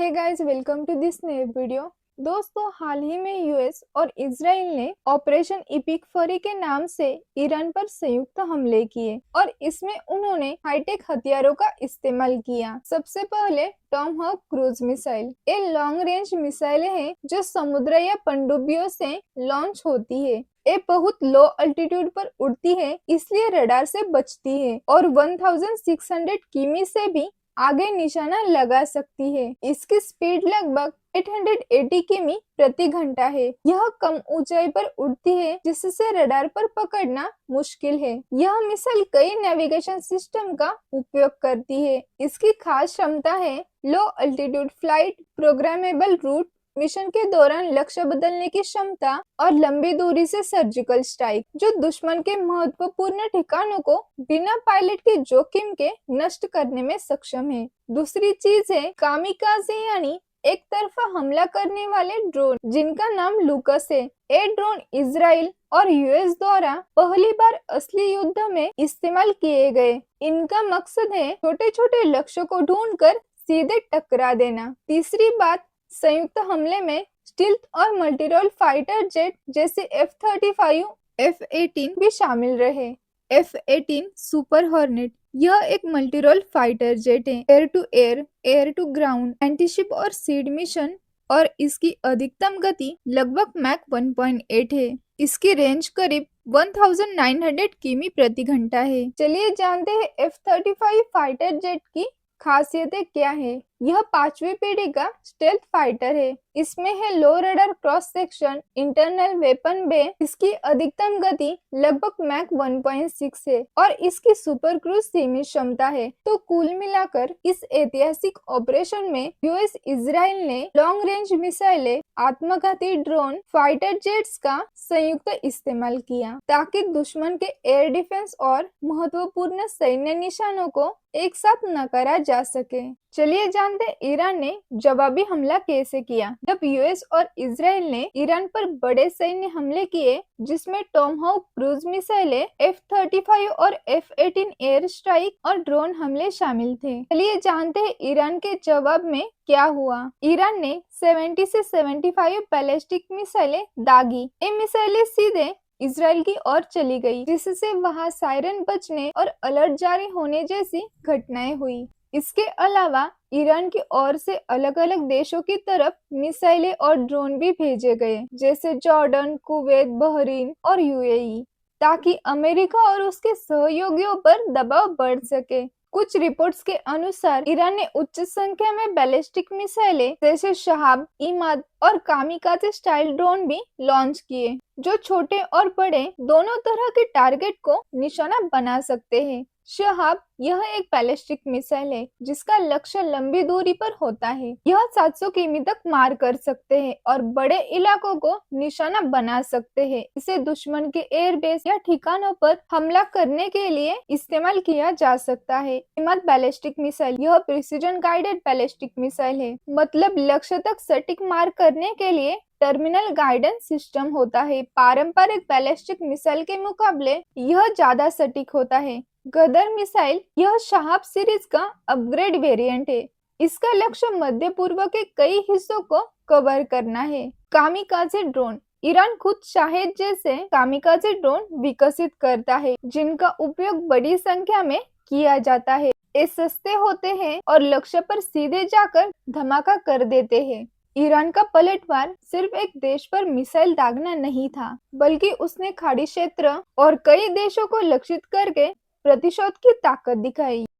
Hey guys, welcome to this नए video. दोस्तों, हाल ही में यूएस और इजराइल ने ऑपरेशन इपिक फरी के नाम से ईरान पर संयुक्त हमले किए और इसमें उन्होंने हाईटेक हथियारों का इस्तेमाल किया। सबसे पहले टॉमहॉक क्रूज मिसाइल। ये लॉन्ग रेंज मिसाइलें हैं जो समुद्र या पनडुब्बियों से लॉन्च होती है। ये बहुत लो अल्टीट्यूड पर उड़ती है, इसलिए रडार से बचती है और 1600 किमी से भी आगे निशाना लगा सकती है। इसकी स्पीड लगभग 880 किमी प्रति घंटा है। यह कम ऊंचाई पर उड़ती है, जिससे रडार पर पकड़ना मुश्किल है। यह मिसाइल कई नेविगेशन सिस्टम का उपयोग करती है। इसकी खास क्षमता है low altitude flight, programmable route, mission के दौरान लक्ष्य बदलने की क्षमता और लंबी दूरी से सर्जिकल स्ट्राइक, जो दुश्मन के महत्वपूर्ण ठिकानों को बिना पायलट के जोखिम के नष्ट करने में सक्षम है। दूसरी चीज है कामिकाज़े, यानी एक तरफा हमला करने वाले ड्रोन, जिनका नाम लूकस है। ये ड्रोन इजराइल और यूएस द्वारा पहली बार असली युद्ध में इस्तेमाल किए गए। इनका मकसद है छोटे छोटे लक्ष्यों को ढूंढकर सीधे टकरा देना। तीसरी बात, संयुक्त हमले में स्टील्थ और मल्टीरोल फाइटर जेट जैसे F-35, F-18 भी शामिल रहे। F-18 सुपर हॉर्नेट, यह एक मल्टीरोल फाइटर जेट है। Air to air, air to ground, antiship और सीड मिशन, और इसकी अधिकतम गति लगभग मैक 1.8 है। इसकी रेंज करीब 1900 किमी प्रति घंटा है। चलिए जानते हैं F-35 फाइटर जेट की खासियतें क्या है। यह 5वीं पीढ़ी का स्टेल्थ फाइटर है। इसमें है low radar cross section, internal weapon bay. इसकी अधिकतम गति लगभग मैक 1.6 है और इसकी सुपर क्रूज सीमित क्षमता है। तो कुल मिलाकर इस ऐतिहासिक ऑपरेशन में यूएस इजराइल ने लॉन्ग रेंज मिसाइलें, आत्मघाती ड्रोन, फाइटर जेट्स का संयुक्त इस्तेमाल किया ताकि दुश्मन के एयर डिफेंस और महत्वपूर्ण सैन्य निशानों को एक साथ नकारा जा सके। चलिए जानते ईरान ने जवाबी हमला कैसे किया। जब यूएस और इजराइल ने ईरान पर बड़े सैन्य हमले किए, जिसमें टॉमहॉक क्रूज मिसाइलें, F-35 और F-18 एयर स्ट्राइक और ड्रोन हमले शामिल थे। चलिए जानते हैं ईरान के जवाब में क्या हुआ। ईरान ने 70 से 75 बैलिस्टिक मिसाइलें दागी। ये मिसाइलें सीधे इजराइल की ओर चली गई, जिससे वहां सायरन बजने और अलर्ट जारी होने जैसी घटनाएं हुई। इसके अलावा ईरान की ओर से अलग अलग देशों की तरफ मिसाइलें और ड्रोन भी भेजे गए, जैसे जॉर्डन, कुवैत, बहरीन और यूएई, ताकि अमेरिका और उसके सहयोगियों पर दबाव बढ़ सके। कुछ रिपोर्ट्स के अनुसार ईरान ने उच्च संख्या में बैलिस्टिक मिसाइलें जैसे शहाब, इमाद और कामिकाज़े स्टाइल ड्रोन भी लॉन्च किए, जो छोटे और बड़े दोनों तरह के टारगेट को निशाना बना सकते हैं। शहाब, यह एक बैलिस्टिक मिसाइल है जिसका लक्ष्य लंबी दूरी पर होता है। यह 700 किमी तक मार कर सकते हैं और बड़े इलाकों को निशाना बना सकते हैं। इसे दुश्मन के एयरबेस या ठिकानों पर हमला करने के लिए इस्तेमाल किया जा सकता है। इमाद बैलिस्टिक मिसाइल, यह प्रिसीजन गाइडेड बैलिस्टिक मिसाइल है, मतलब लक्ष्य तक सटीक मार करने के लिए टर्मिनल गाइडेंस सिस्टम होता है। पारंपरिक बैलिस्टिक मिसाइल के मुकाबले यह ज्यादा सटीक होता है। गदर मिसाइल, यह शहाब सीरीज का अपग्रेड वेरिएंट है। इसका लक्ष्य मध्य पूर्व के कई हिस्सों को कवर करना है। कामिकाज़े ड्रोन, ईरान खुद शाहेद जैसे कामिकाज़े ड्रोन विकसित करता है, जिनका उपयोग बड़ी संख्या में किया जाता है। ये सस्ते होते हैं और लक्ष्य पर सीधे जाकर धमाका कर देते हैं। ईरान का पलटवार सिर्फ एक देश पर मिसाइल दागना नहीं था, बल्कि उसने खाड़ी क्षेत्र और कई देशों को लक्षित करके प्रतिशोध की ताकत दिखाई।